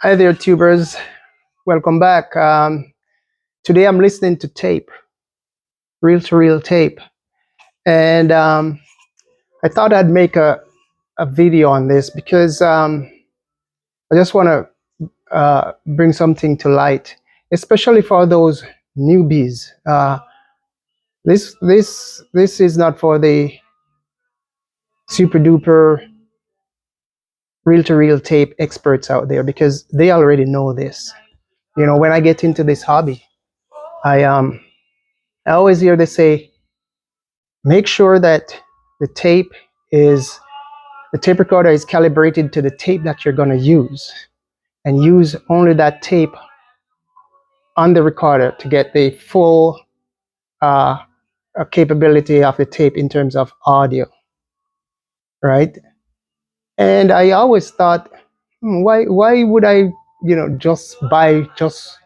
Hi there, tubers. Welcome back. Today I'm listening to tape, reel-to-reel tape, and I thought I'd make a video on this because I just want to bring something to light, especially for those newbies. This is not for the super duper reel-to-reel tape experts out there because they already know this. You know, when I get into this hobby, I always hear they say, make sure that the tape recorder is calibrated to the tape that you're going to use, and use only that tape on the recorder to get the full capability of the tape in terms of audio, right? And I always thought, why would I, just buy just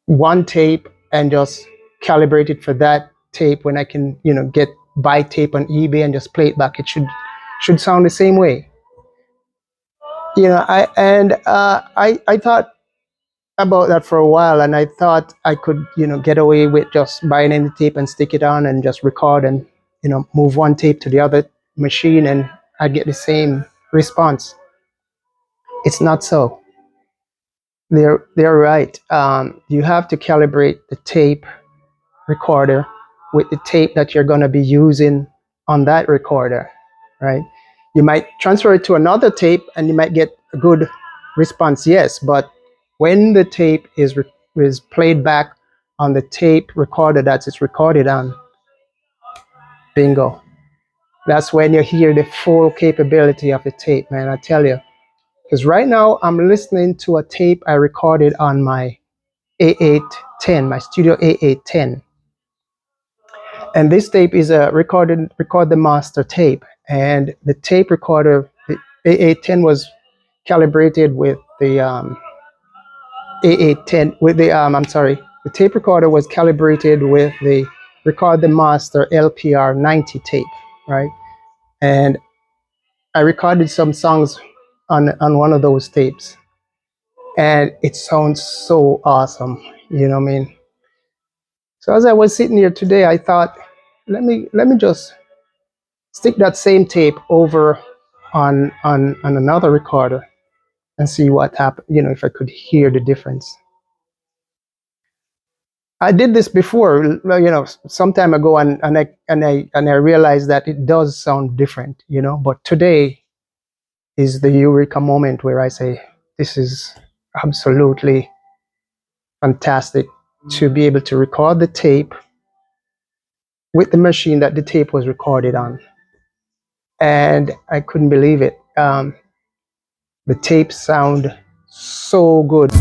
one tape and just calibrate it for that tape when I can, buy tape on eBay and just play it back? It should sound the same way. I thought about that for a while, and I thought I could, get away with just buying any tape and stick it on and just record and, move one tape to the other machine and I'd get the same response. It's not so. They're right. You have to calibrate the tape recorder with the tape that you're going to be using on that recorder, right? You might transfer it to another tape and you might get a good response, yes, but when the tape is played back on the tape recorder that it's recorded on, bingo, that's when you hear the full capability of the tape, man. I tell you, because right now I'm listening to a tape I recorded on my A810, my studio A810, and this tape is a record the master tape, and the tape recorder, the A810, was calibrated with the A810 with the the tape recorder was calibrated with the Record the Master LPR 90 tape, right? And I recorded some songs on one of those tapes, and it sounds so awesome, you know what I mean? So as I was sitting here today, I thought, let me just stick that same tape over on another recorder and see what happened, if I could hear the difference. I did this before, some time ago, and I realized that it does sound different, but today is the eureka moment where I say, this is absolutely fantastic to be able to record the tape with the machine that the tape was recorded on. And I couldn't believe it. The tapes sound so good.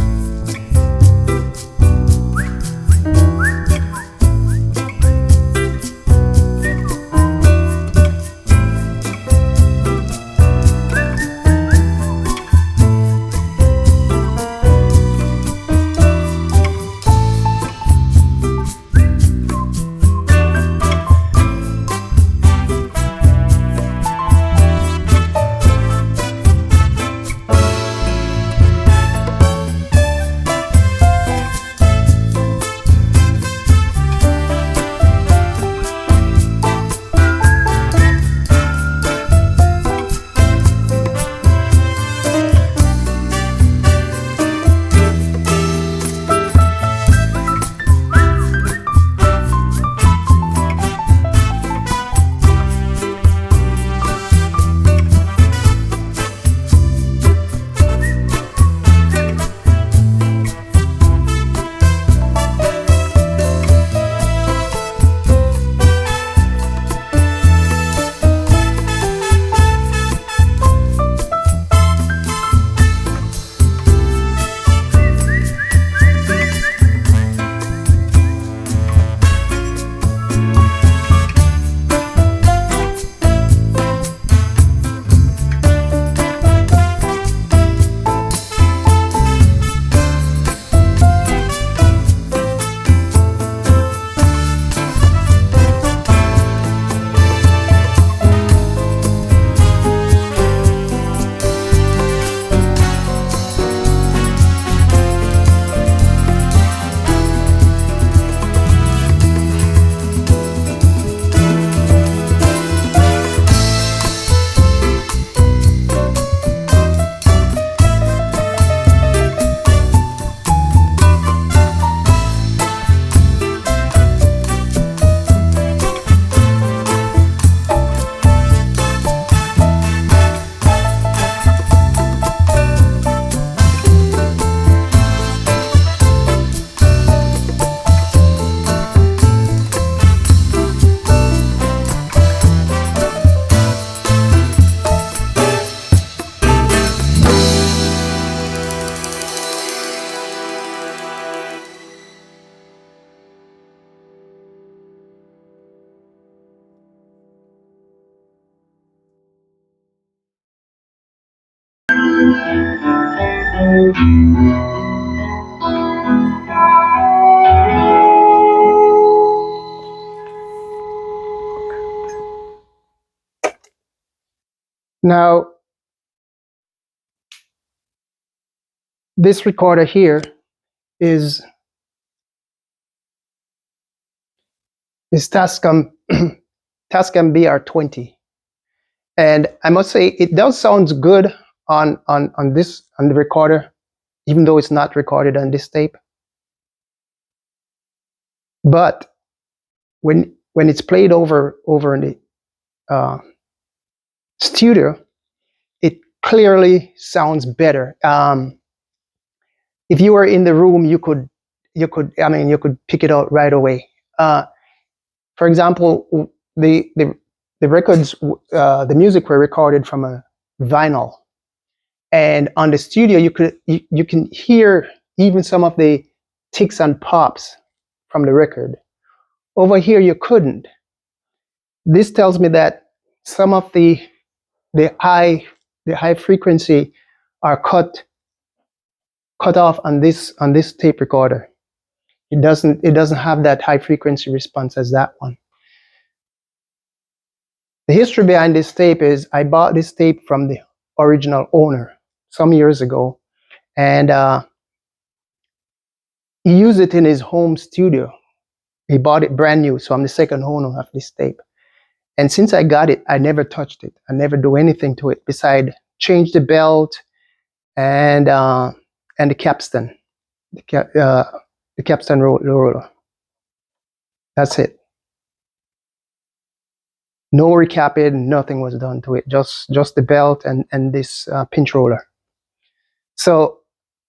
Now, this recorder here is Tascam Tascam BR20, and I must say it does sound good on the recorder, even though it's not recorded on this tape. But when it's played over in the studio, it clearly sounds better. If you were in the room, you could pick it out right away. For example, the records, the music were recorded from a vinyl, and on the studio you can hear even some of the ticks and pops from the record. Over here you couldn't. This tells me that some of the high frequency are cut off on this tape recorder. It doesn't have that high frequency response as that one. The history behind this tape is I bought this tape from the original owner some years ago, and he used it in his home studio. He bought it brand new, so I'm the second owner of this tape. And since I got it, I never touched it. I never do anything to it besides change the belt and the capstan, the capstan roller. That's it. No recapping, nothing was done to it. Just the belt and this pinch roller. So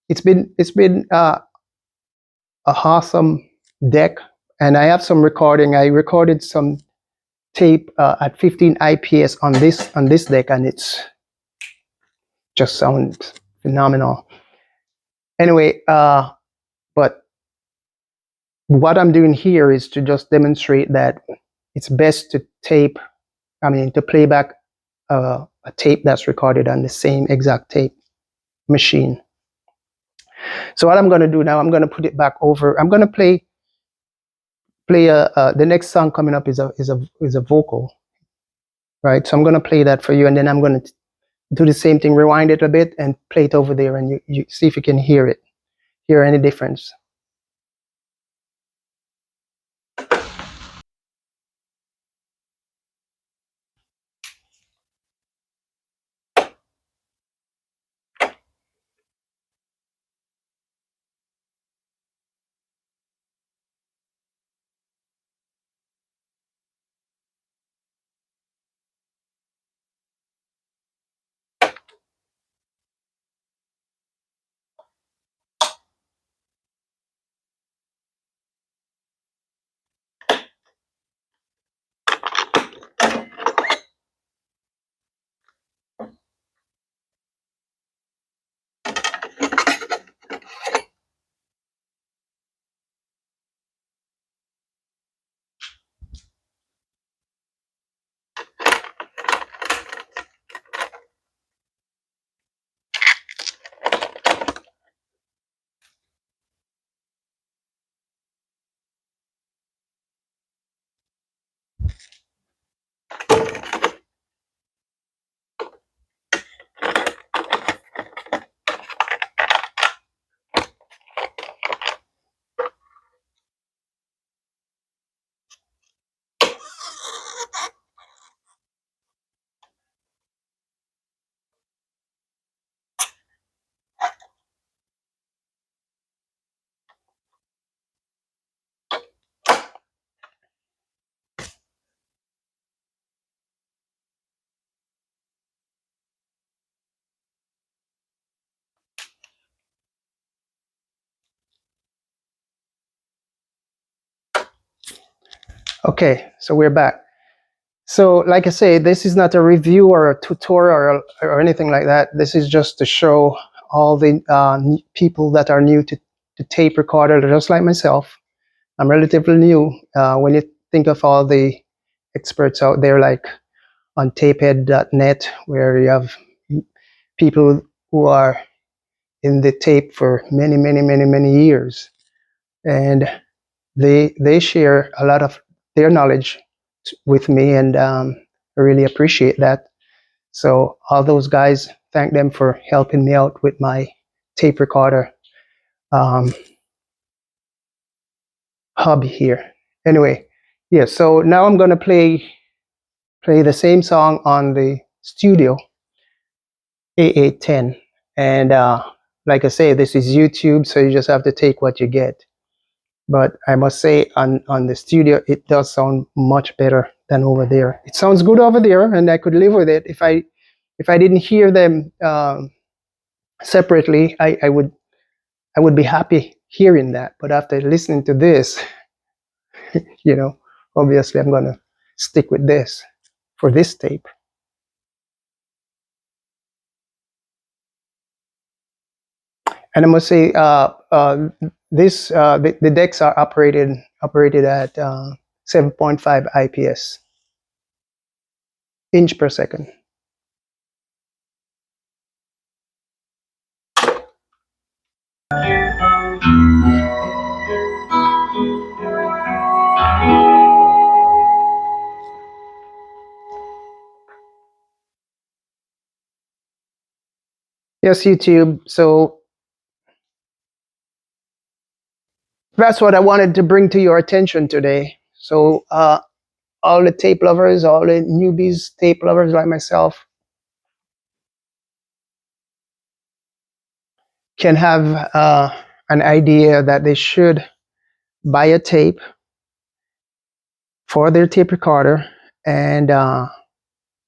it's been a awesome deck, and I have some recording. I recorded some tape at 15 IPS on this deck, and it's just sounds phenomenal. Anyway, but what I'm doing here is to just demonstrate that it's best to play back a tape that's recorded on the same exact tape machine. So what I'm going to do now, I'm going to put it back over. I'm going to play the next song coming up is a vocal, right? So I'm going to play that for you, and then I'm going to do the same thing, rewind it a bit and play it over there, and you see if you can hear any difference. Okay, so we're back. So like I say, this is not a review or a tutorial or anything like that. This is just to show all the people that are new to tape recorder, just like myself. I'm relatively new. When you think of all the experts out there, like on tapehead.net, where you have people who are in the tape for many years, and they share a lot of their knowledge with me, and I really appreciate that. So all those guys, thank them for helping me out with my tape recorder hobby here. Anyway, yeah. So now I'm gonna play the same song on the studio A810, and like I say, this is YouTube, so you just have to take what you get. But I must say, on the studio, it does sound much better than over there. It sounds good over there, and I could live with it if I didn't hear them separately. I would be happy hearing that. But after listening to this, you know, obviously I'm gonna stick with this for this tape. And I must say, the decks are operated at 7.5 IPS, inch per second. Yes, YouTube. So that's what I wanted to bring to your attention today. So all the tape lovers, all the newbies tape lovers like myself, can have an idea that they should buy a tape for their tape recorder and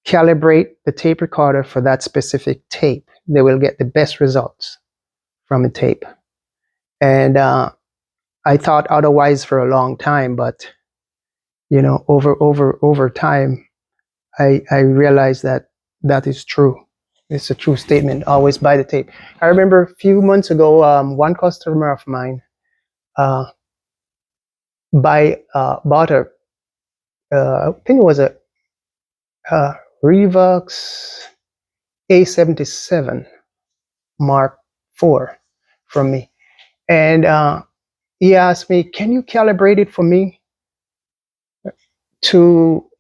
calibrate the tape recorder for that specific tape. They will get the best results from a tape. And I thought otherwise for a long time, but you know, over time, I realized that that is true. It's a true statement. Always buy the tape. I remember a few months ago, one customer of mine bought a, I think it was a Revox A810 Mark IV from me, and he asked me, "Can you calibrate it for me?" To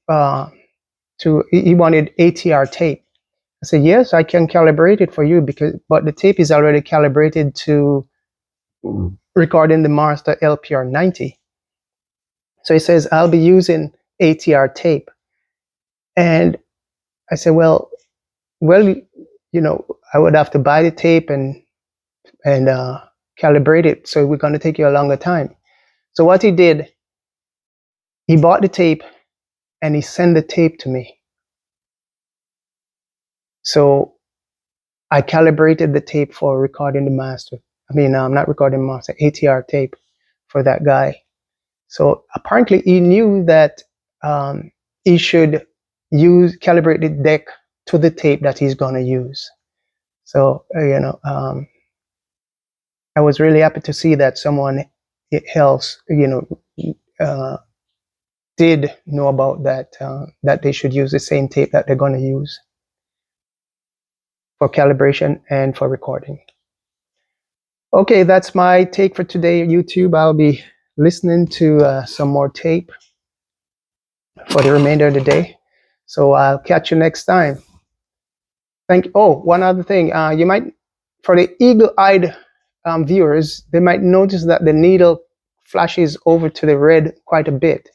he wanted ATR tape. I said, "Yes, I can calibrate it for you, but the tape is already calibrated to recording the Master LPR 90." So he says, "I'll be using ATR tape." And I said, well, you know, I would have to buy the tape and calibrate it. So we're going to take you a longer time. So what he did, he bought the tape and he sent the tape to me. So I calibrated the tape for recording the master. I mean, I'm not recording master, ATR tape for that guy. So apparently he knew that he should calibrate the deck to the tape that he's going to use. So, you know, I was really happy to see that someone else, you know, did know about that, that they should use the same tape that they're going to use for calibration and for recording. Okay, that's my take for today, YouTube. I'll be listening to some more tape for the remainder of the day. So I'll catch you next time. Oh, one other thing. You might, for the eagle-eyed viewers, they might notice that the needle flashes over to the red quite a bit.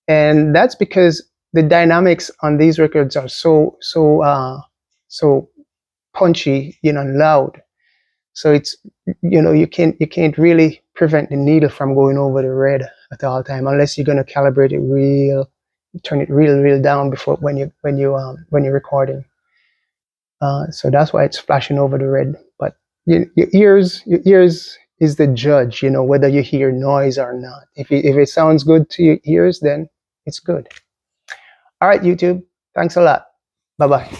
And that's because the dynamics on these records are so punchy, you know, and loud. So it's, you know, you can't really prevent the needle from going over the red at all time, unless you're going to calibrate it turn it real down before when you're recording. So that's why it's flashing over the red. But your ears is the judge, you know, whether you hear noise or not. If it sounds good to your ears, then it's good. All right, YouTube. Thanks a lot. Bye-bye.